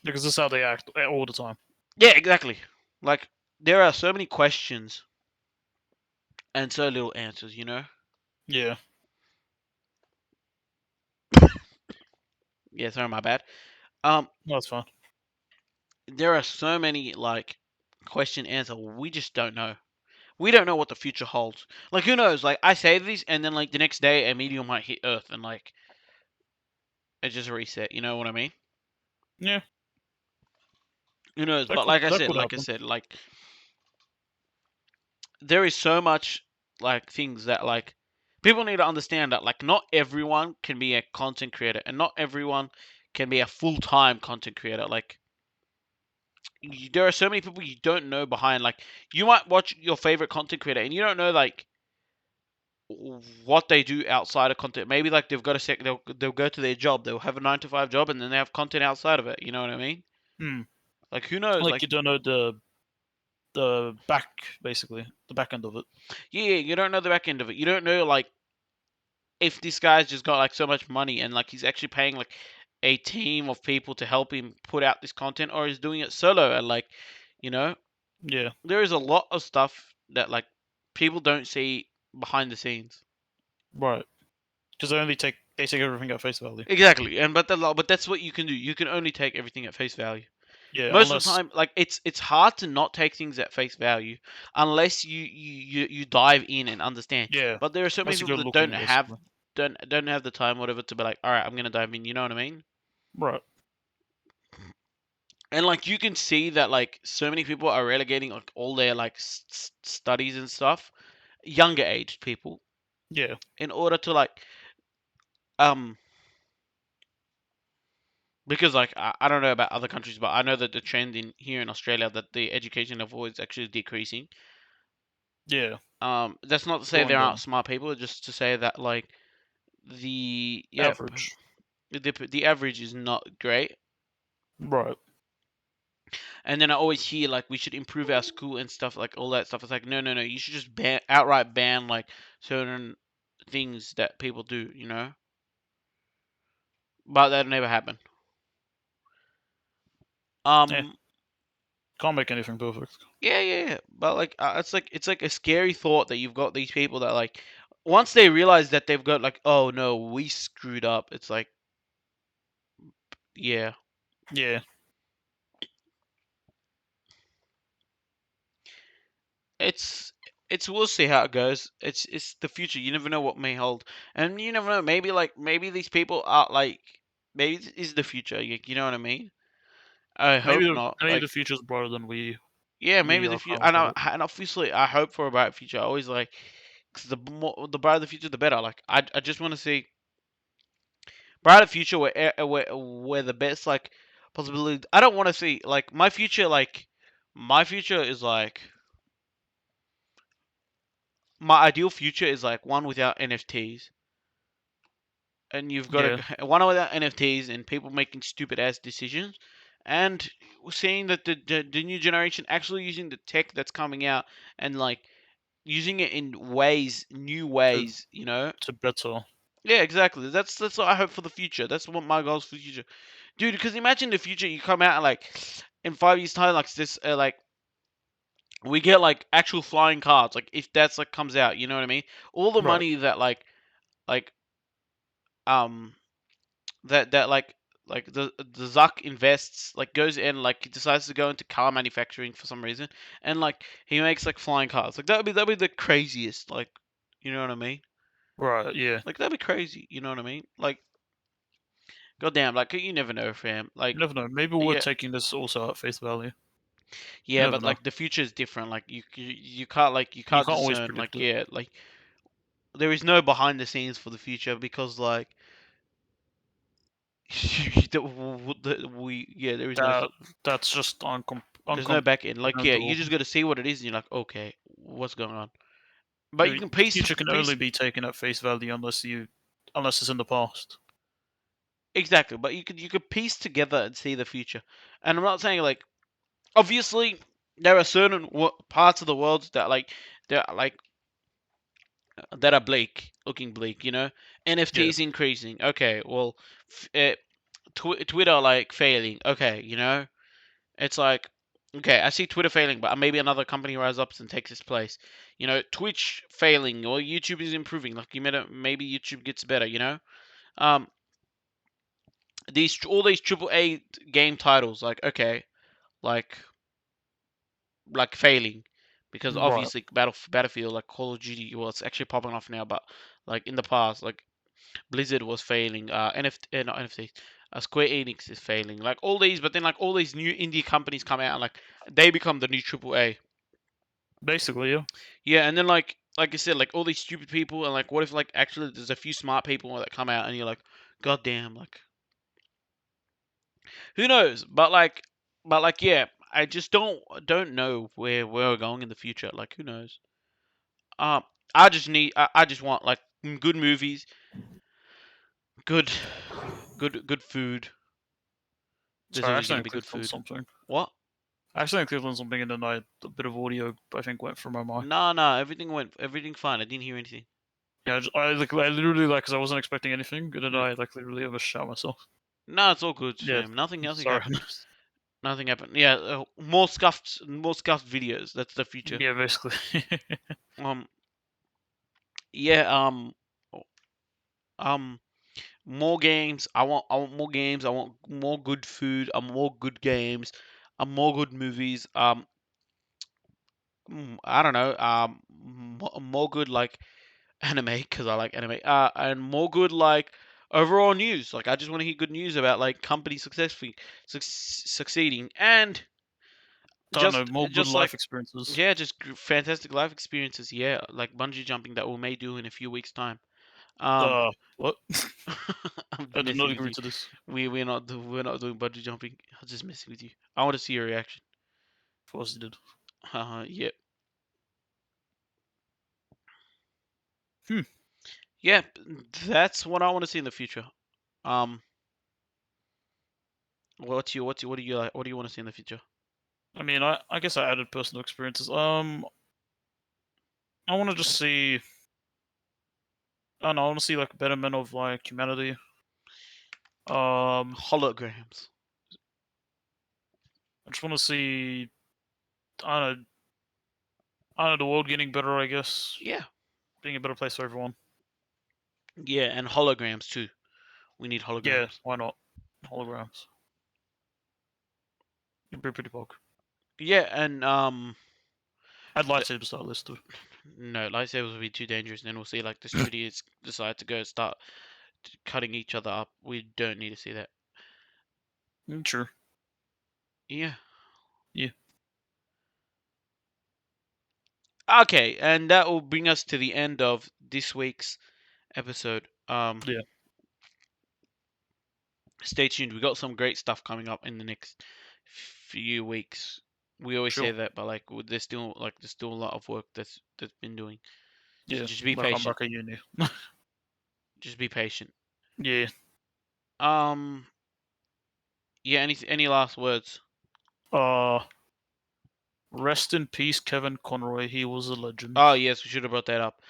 Because this is how they act all the time. Yeah, exactly. Like, there are so many questions and so little answers, you know? Yeah, Yeah, sorry, my bad. Um, no, that's fine. there are so many like question answer. We just don't know. We don't know what the future holds. Like, who knows? Like, I say this, and then like the next day, a meteor might hit Earth, and like it just reset. You know what I mean? Yeah, Who knows? But that could happen. like there is so much like things that like people need to understand that like not everyone can be a content creator, and not everyone can be a full time content creator. Like, there are so many people you don't know behind. Like, you might watch your favorite content creator, and you don't know like what they do outside of content. Maybe like they've got a they'll go to their job, they'll have a 9 to 5 job, and then they have content outside of it. You know what I mean? Hmm. Like, who knows? Like Like, you don't know the back basically the back end of it. yeah, you don't know the back end of it. You don't know like if this guy's just got like so much money and like he's actually paying like a team of people to help him put out this content, or he's doing it solo, and like, you know, Yeah, there is a lot of stuff that like people don't see behind the scenes. right. Because they take everything at face value. Exactly, and but that's what you can do. You can only take everything at face value. Yeah, Most of the unless time, like, it's hard to not take things at face value unless you dive in and understand. yeah, But there are so many unless you go people that looking basically. don't have the time, whatever, to be like, all right, I'm gonna dive in. You know what I mean? Right. And like, you can see that like so many people are relegating like all their like studies and stuff, younger aged people, Yeah. in order to like um because like I don't know about other countries, but I know that the trend in here in Australia that the education level is actually decreasing. Yeah. That's not to say Going there aren't down. smart people, just to say that like Average. the average is not great. Right. And then I always hear like we should improve our school and stuff, like all that stuff. It's like, no, no, no, you should just outright ban like certain things that people do, you know. But that never happened. Yeah. Um, Can't make anything perfect. yeah, yeah, yeah. But like, it's like a scary thought that you've got these people that like once they realize that they've got like, oh no, we screwed up. It's like, yeah. Yeah. It's we'll see how it goes. It's the future. You never know what may hold, and you never know. Maybe these people are like maybe this is the future. You know what I mean? I hope not. Maybe Like, the future's brighter than yeah, we maybe the are future. currently thought. And obviously I hope for a bright future. I always like, because the brighter the future, the better. Like, I just want to see brighter future where the best like possibility. I don't want to see like my future. Like, my future is like my ideal future is like one without NFTs, and you've got Yeah. to one without NFTs and people making stupid ass decisions, and seeing that the new generation actually using the tech that's coming out, and like using it in new To ways, you know. to better. Yeah, exactly. That's what I hope for the future. That's what my goals for the future, dude. Because imagine the future, you come out and, like, in 5 years time, like this, like we get like actual flying cars, like if that's like comes out, you know what I mean? All the Right. money that like um that like the Zuck invests, like goes in, like he decides to go into car manufacturing for some reason, and like he makes like flying cars. Like that'd be the craziest, like, you know what I mean? Right. Yeah. Like, that'd be crazy, you know what I mean? Like, goddamn, like, you never know, fam. You Like, never know. Maybe we're yeah, taking this also at face value. You yeah, never but know. like the future is different. Like, you can't, like, you You can't can't always discern. predict Like, it. yeah, like there is no behind the scenes for the future because like there is no That's just there's no back end. Like yeah, you uncomprehendable. just got to see what it is and you're like okay, what's going on? But you can The piece future can piece only be taken at face value unless it's in the past. exactly. But you could piece together and see the future. And I'm not saying like obviously there are certain parts of the world that like they're like that are bleak, looking bleak. You know, Yeah, NFTs increasing. Okay, well, Twitter like failing. Okay, you know, it's like okay, I see Twitter failing, but maybe another company rises up and takes its place. You know, Twitch failing or YouTube is improving. Like maybe YouTube gets better. You know, um, these all these triple A game titles like okay, like failing because right. obviously Battlefield like Call of Duty well it's actually popping off now but like in the past like Blizzard was failing not NFT Square Enix is failing like all these but then like all these new indie companies come out and like they become the new triple A. Basically, yeah. Yeah, and then like I said like all these stupid people and like what if like actually there's a few smart people that come out and you're like god damn like who knows but like yeah I just don't know where we're going in the future like who knows. Um, I just want like good movies, good, good food. There's Sorry, I always gonna accidentally be good clicked on food. something. What? I accidentally clicked on something and then a bit of audio, I think, went from my mic. No, everything fine. I didn't hear anything. Yeah, I literally because I wasn't expecting anything, and then Yeah. I literally almost shot myself. No, it's all good, Yeah, fam. Nothing sorry. happened. Nothing happened. Yeah, more scuffed videos. That's the future. Yeah, basically. Um, yeah. Um, more games. I want more games. I want more good food. I want more good games. More good movies. I don't know. More good like anime because I like anime. And more good like overall news. Like I just want to hear good news about like companies succeeding and I don't know, just more good just like life experiences. yeah, just fantastic life experiences. Yeah, like bungee jumping that we may do in a few weeks' time. Um, What? I'm I did not messing with agree you. to this. We're not doing bungee jumping. I'm just messing with you. I want to see your reaction. Of course you did. Yeah, Hmm. yeah. That's what I want to see in the future. Um, what do you like? What do you want to see in the future? I mean, I guess I added personal experiences. I want to just see. I don't know. I want to see like betterment of like humanity. Um, Holograms. I just want to see. I don't know. I don't know, the world getting better. I guess Yeah, being a better place for everyone. yeah, and holograms too. We need Yeah, holograms. why not? Holograms. It'd be pretty bug. Yeah, and I'd the, lightsaber start listed. no, lightsabers would be too dangerous. And then we'll see like the studios decide to go start cutting each other up. We don't need to see that. Sure. Yeah. Yeah. Okay, and that will bring us to the end of this week's episode. Yeah. Stay tuned. We got some great stuff coming up in the next few weeks. We always Sure. say that, but like there's still a lot of work that's been doing. So Yeah. just be Like I'm patient. back at uni. Just be patient. Yeah. Um. Yeah. Any last words? Uh, rest in peace, Kevin Conroy. He was a legend. Oh yes, we should have brought that up.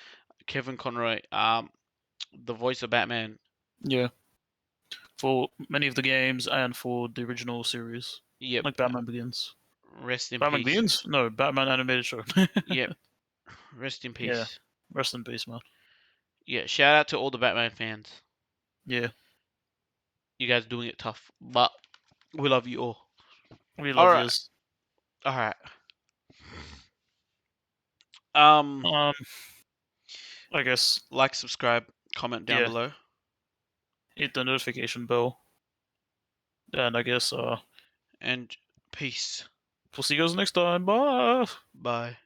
Kevin Conroy, the voice of Batman. Yeah. For many of the games and for the original series, Yep. like Batman Begins. Rest in Batman peace. Begins? No, Batman animated show. Yep. Rest in Yeah. peace. Rest in peace, man. Yeah. Shout out to all the Batman fans. Yeah. You guys doing it tough, but we love you all. We All love right. yous. All right. Um. Um, I guess. Like, subscribe, comment down Yeah. below. Hit the notification bell. And I guess And peace. we'll see you guys next time. Bye. Bye.